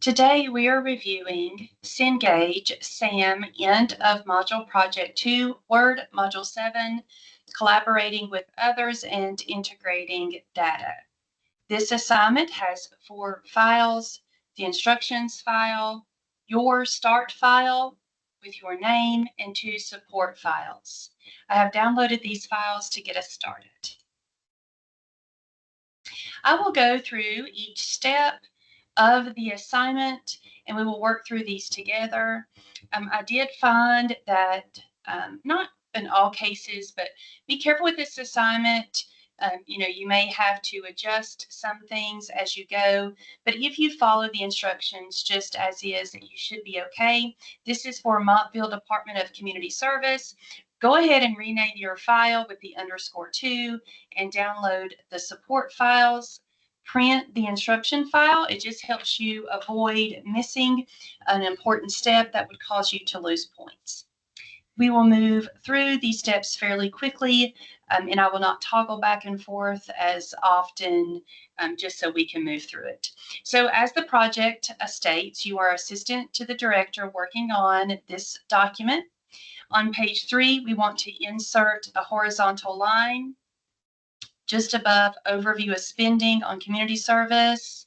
Today we are reviewing Cengage SAM End of Module Project 2, Word Module 7, Collaborating with Others and Integrating Data. This assignment has 4 files: the instructions file, your start file with your name, and 2 support files. I have downloaded these files to get us started. I will go through each step of the assignment and we will work through these together. I did find that, not in all cases, but be careful with this assignment. You may have to adjust some things as you go, but if you follow the instructions just as is, you should be okay. This is for Montville Department of Community Service. Go ahead and rename your file with the _2 and download the support files. Print the instruction file. It just helps you avoid missing an important step that would cause you to lose points. We will move through these steps fairly quickly, and I will not toggle back and forth as often, just so we can move through it. So as the project states, you are assistant to the director working on this document. On page 3, we want to insert a horizontal line just above overview of spending on community service.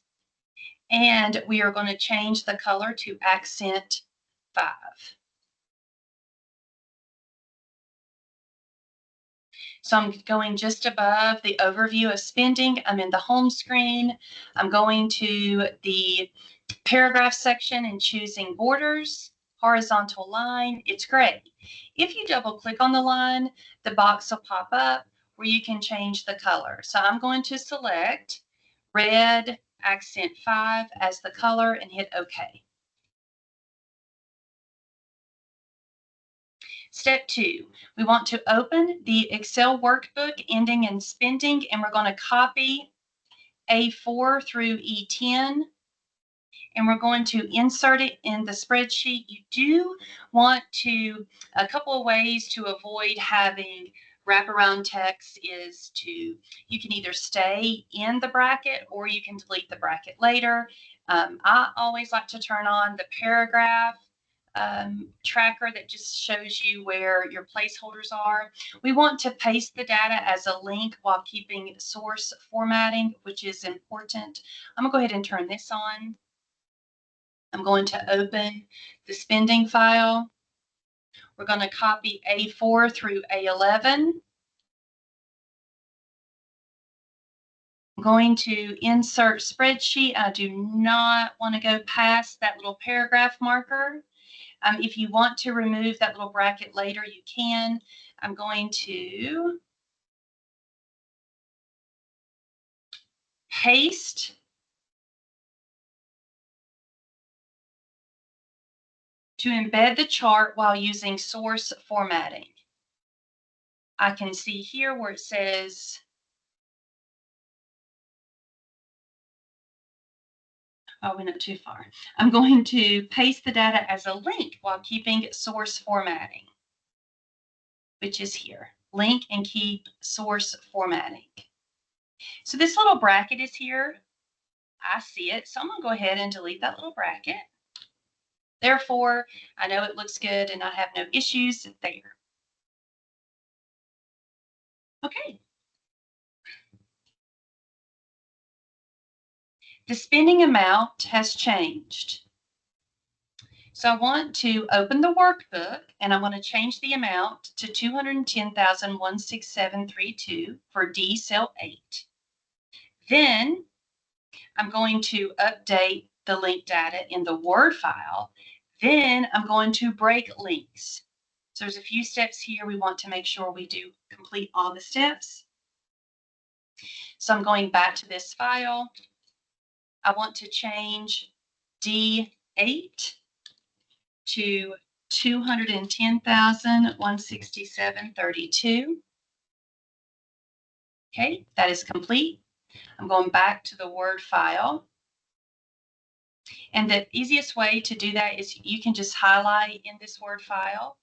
And we are going to change the color to accent 5. So I'm going just above the overview of spending. I'm in the home screen. I'm going to the paragraph section and choosing borders, horizontal line. It's gray. If you double click on the line, the box will pop up where you can change the color. So I'm going to select red accent 5 as the color and hit OK. Step 2, we want to open the Excel workbook ending in spending, and we're going to copy A4 through E10, and we're going to insert it in the spreadsheet. You do want to, a couple of ways to avoid having wraparound text is you can either stay in the bracket or you can delete the bracket later. I always like to turn on the paragraph tracker that just shows you where your placeholders are. We want to paste the data as a link while keeping source formatting, which is important. I'm gonna go ahead and turn this on. I'm going to open the spending file. We're going to copy A4 through A11. I'm going to insert spreadsheet. I do not want to go past that little paragraph marker. If you want to remove that little bracket later, you can. I'm going to paste to embed the chart while using source formatting. I can see here where it says we went up too far. I'm going to paste the data as a link while keeping source formatting, which is here. Link and keep source formatting. So this little bracket is here. I see it. So I'm going to go ahead and delete that little bracket. Therefore, I know it looks good and I have no issues there. Okay. The spending amount has changed. So I want to open the workbook and I want to change the amount to $210,167.32 for D cell 8. Then I'm going to update the link data in the Word file. Then I'm going to break links. So there's a few steps here we want to make sure we do complete all the steps. So I'm going back to this file. I want to change D8 to $210,167.32. Okay, that is complete. I'm going back to the Word file. And the easiest way to do that is you can just highlight in this Word file,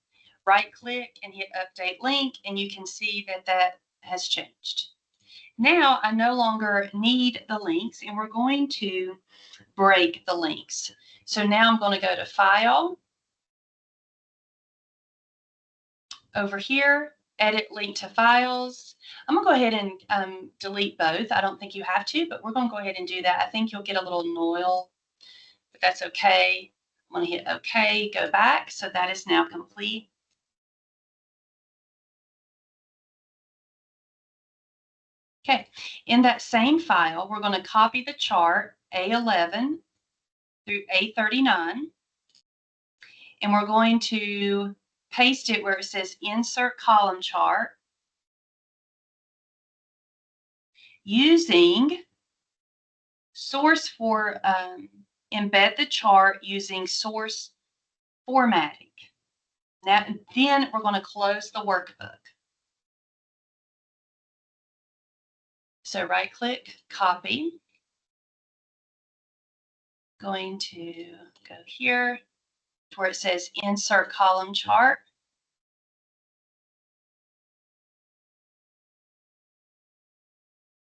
right click and hit update link, and you can see that that has changed. Now I no longer need the links, and we're going to break the links. So now I'm going to go to File, over here, Edit Link to Files. I'm going to go ahead and delete both. I don't think you have to, but we're going to go ahead and do that. I think you'll get a little noise, but that's okay. I'm going to hit OK, go back. So that is now complete. Okay, in that same file, we're going to copy the chart A11 through A39, and we're going to paste it where it says Insert Column Chart using source for embed the chart using source formatting. Now, then we're going to close the workbook. So right click, copy. Going to go here to where it says Insert Column Chart.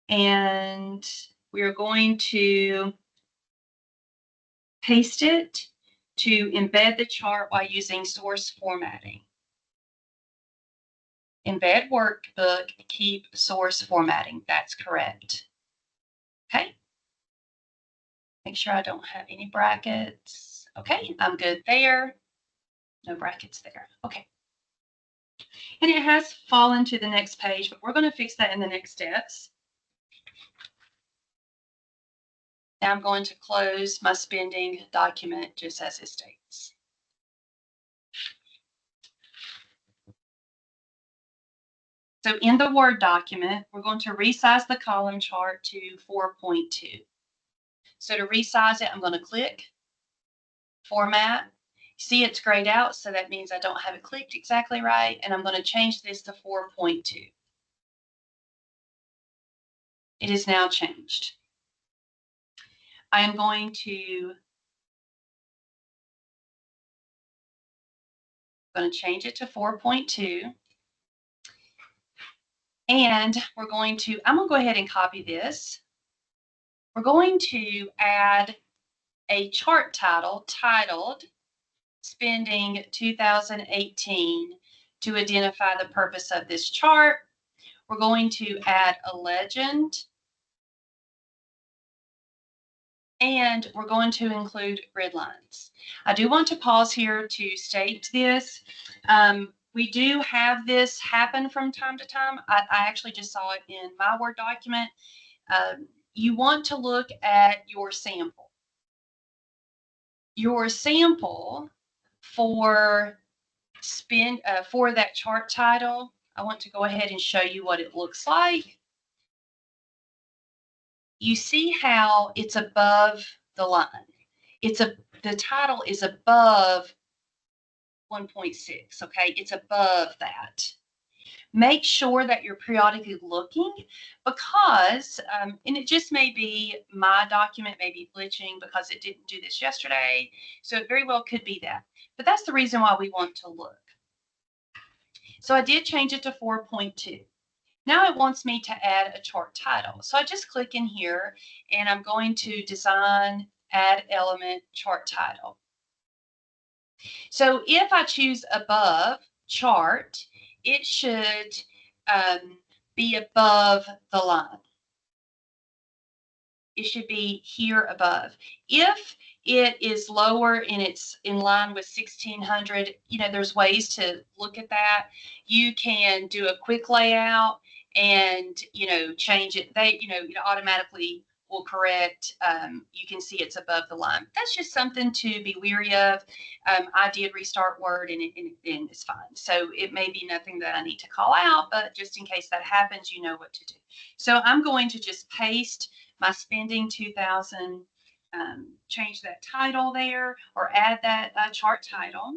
And we're going to paste it to embed the chart while using source formatting. Embed workbook, keep source formatting. That's correct. Okay. Make sure I don't have any brackets. Okay, I'm good there. No brackets there. Okay. And it has fallen to the next page, but we're going to fix that in the next steps. Now I'm going to close my spending document just as it states. So in the Word document, we're going to resize the column chart to 4.2. So to resize it, I'm going to click Format. See, it's grayed out, so that means I don't have it clicked exactly right, and I'm going to change this to 4.2. It is now changed. I am going to change it to 4.2. And I'm going to go ahead and copy this. We're going to add a chart title titled Spending 2018 to identify the purpose of this chart. We're going to add a legend, and we're going to include grid lines. I do want to pause here to state this. We do have this happen from time to time. I actually just saw it in my Word document. You want to look at your sample. Your sample for that chart title, I want to go ahead and show you what it looks like. You see how it's above the line. The title is above 1.6, okay? It's above that. Make sure that you're periodically looking because, and it just may be my document may be glitching because it didn't do this yesterday, so it very well could be that. But that's the reason why we want to look. So I did change it to 4.2. Now it wants me to add a chart title. So I just click in here and I'm going to Design, Add Element, Chart Title. So if I choose above chart, it should be above the line. It should be here above. If it is lower and it's in line with 1600, there's ways to look at that. You can do a quick layout and, change it. It automatically will correct. You can see it's above the line. That's just something to be weary of. I did restart Word and it's fine. So it may be nothing that I need to call out, but just in case that happens, you know what to do. So I'm going to just paste my spending 2000, change that title there or add that chart title.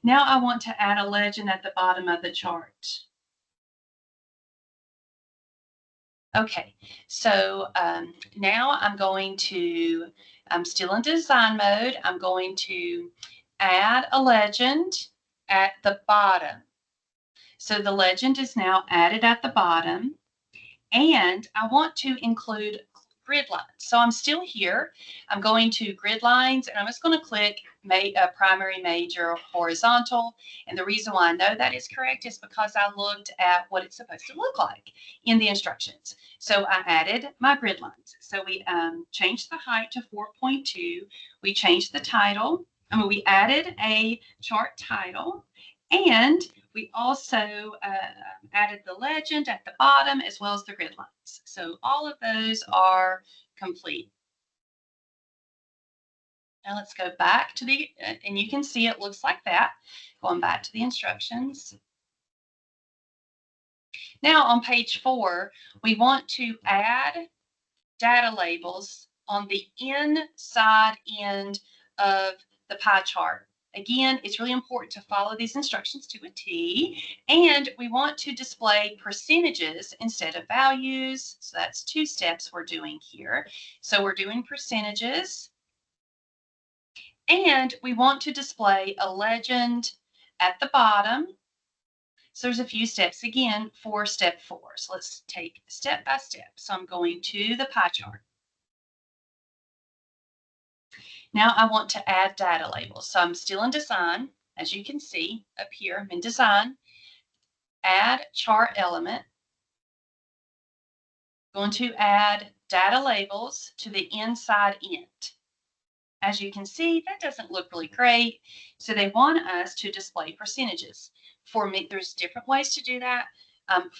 Now I want to add a legend at the bottom of the chart. Okay, so now I'm still in design mode. I'm going to add a legend at the bottom. So the legend is now added at the bottom, and I want to include grid lines. So I'm still here. I'm going to grid lines, and I'm just going to click primary, major, horizontal. And the reason why I know that is correct is because I looked at what it's supposed to look like in the instructions. So I added my grid lines. So we changed the height to 4.2. We changed the title. We added a chart title, and we also added the legend at the bottom as well as the grid lines. So all of those are complete. Now let's go back to the, and you can see it looks like that. Going back to the instructions. Now on page 4, we want to add data labels on the inside end of the pie chart. Again, it's really important to follow these instructions to a T, and we want to display percentages instead of values. So that's 2 steps we're doing here. So we're doing percentages, and we want to display a legend at the bottom. So there's a few steps again for step 4. So let's take step by step. So I'm going to the pie chart. Now I want to add data labels. So I'm still in design. As you can see up here, I'm in design. Add chart element. Going to add data labels to the inside end. As you can see, that doesn't look really great. So they want us to display percentages. For me, there's different ways to do that.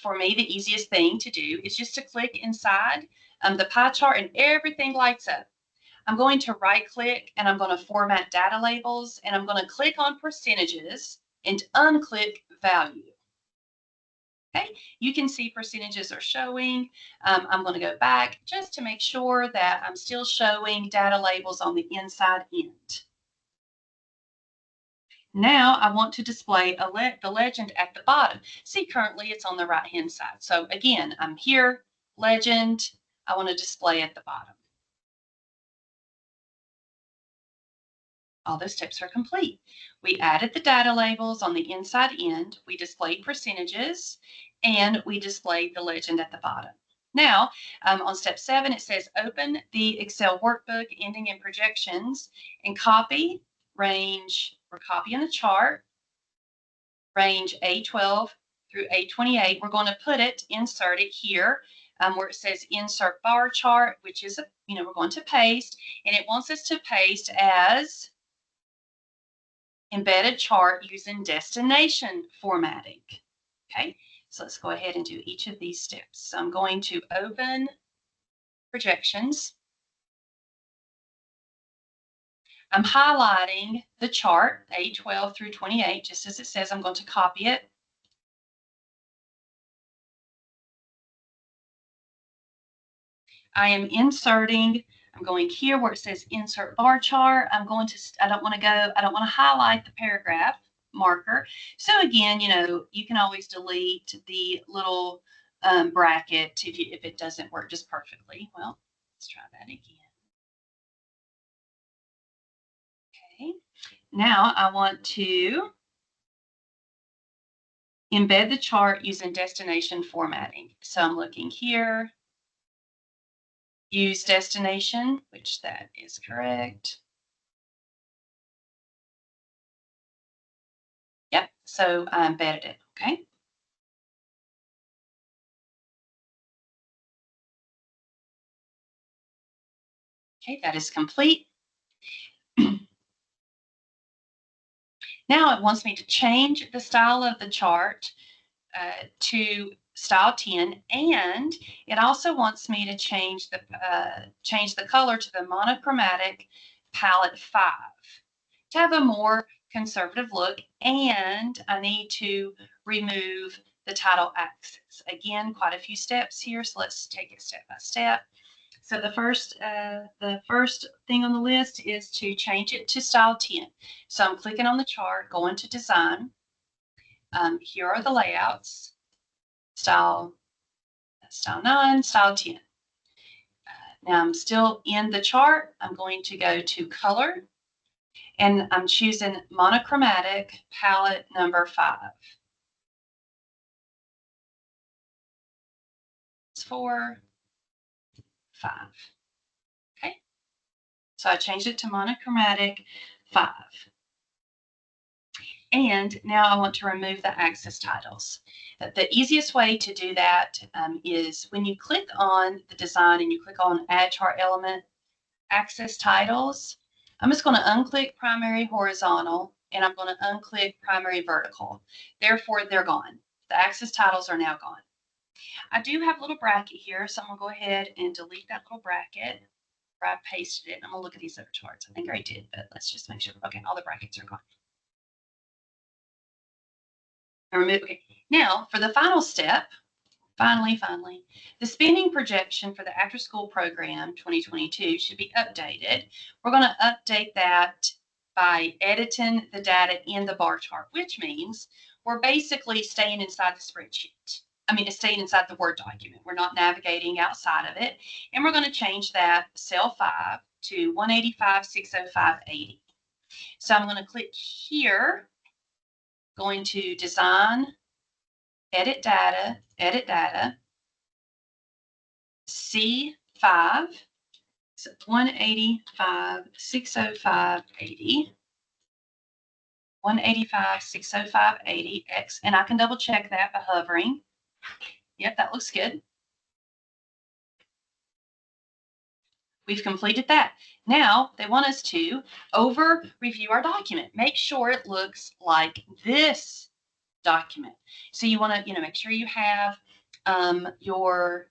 For me, the easiest thing to do is just to click inside the pie chart and everything lights up. I'm going to right click and I'm going to format data labels, and I'm going to click on percentages and unclick value. Okay, you can see percentages are showing. I'm going to go back just to make sure that I'm still showing data labels on the inside end. Now I want to display the legend at the bottom. See, currently it's on the right hand side. So again, I'm here, legend, I want to display at the bottom. All those steps are complete. We added the data labels on the inside end, we displayed percentages, and we displayed the legend at the bottom. Now, on step 7, it says open the Excel workbook ending in projections and copy range, we're copying the chart, range A12 through A28. We're going to put it, insert it here where it says insert bar chart, which is, we're going to paste, and it wants us to paste as embedded chart using destination formatting. Okay, so let's go ahead and do each of these steps. So I'm going to open projections. I'm highlighting the chart, A12 through 28, just as it says. I'm going to copy it. I am inserting, I'm going here where it says insert bar chart. I don't want to highlight the paragraph marker. So again, you can always delete the little bracket if it doesn't work just perfectly. Well, let's try that again. Okay, now I want to embed the chart using destination formatting. So I'm looking here, use destination, which that is correct. Yep, so I embedded it, okay? Okay, that is complete. Now it wants me to change the style of the chart to style 10, and it also wants me to change the color to the monochromatic palette 5 to have a more conservative look, and I need to remove the title axis. Again, quite a few steps here, so let's take it step by step. So the first thing on the list is to change it to style 10. So I'm clicking on the chart, going to design. Here are the layouts, style 9, style 10. Now I'm still in the chart. I'm going to go to color, and I'm choosing monochromatic palette number 5. It's 4, 5. Okay, so I changed it to monochromatic 5. And now I want to remove the access titles. The easiest way to do that is when you click on the design and you click on Add Chart Element, Access Titles, I'm just going to unclick Primary Horizontal and I'm going to unclick Primary Vertical. Therefore, they're gone. The access titles are now gone. I do have a little bracket here, so I'm going to go ahead and delete that little bracket where I pasted it. I'm going to look at these other charts. I think I already did, but let's just make sure. Okay, all the brackets are gone. Okay. Now, for the final step, finally, the spending projection for the after-school program 2022 should be updated. We're going to update that by editing the data in the bar chart, which means we're basically staying inside the spreadsheet. Staying inside the Word document. We're not navigating outside of it. And we're going to change that cell 5 to 185,605.80. So I'm going to click here, going to Design, Edit Data, C5, so 185,605.80, 185,605.80X, and I can double check that by hovering. Yep, that looks good. We've completed that. Now they want us to review our document. Make sure it looks like this document. So you want to, make sure you have your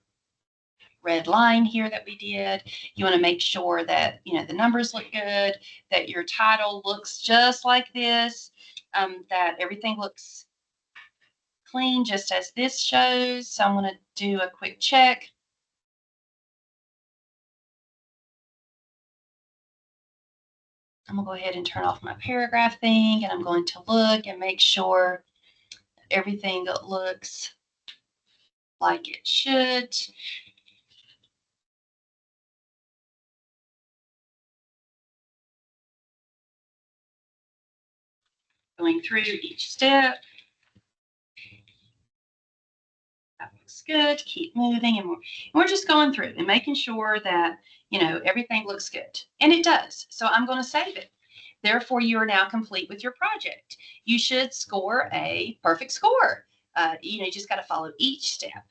red line here that we did. You want to make sure that, the numbers look good, that your title looks just like this, that everything looks clean just as this shows. So I'm going to do a quick check. I'm going to go ahead and turn off my paragraph thing, and I'm going to look and make sure everything looks like it should. Going through each step. That looks good. Keep moving, and we're just going through and making sure that, everything looks good. And it does. So I'm going to save it. Therefore, you are now complete with your project. You should score a perfect score. You just got to follow each step.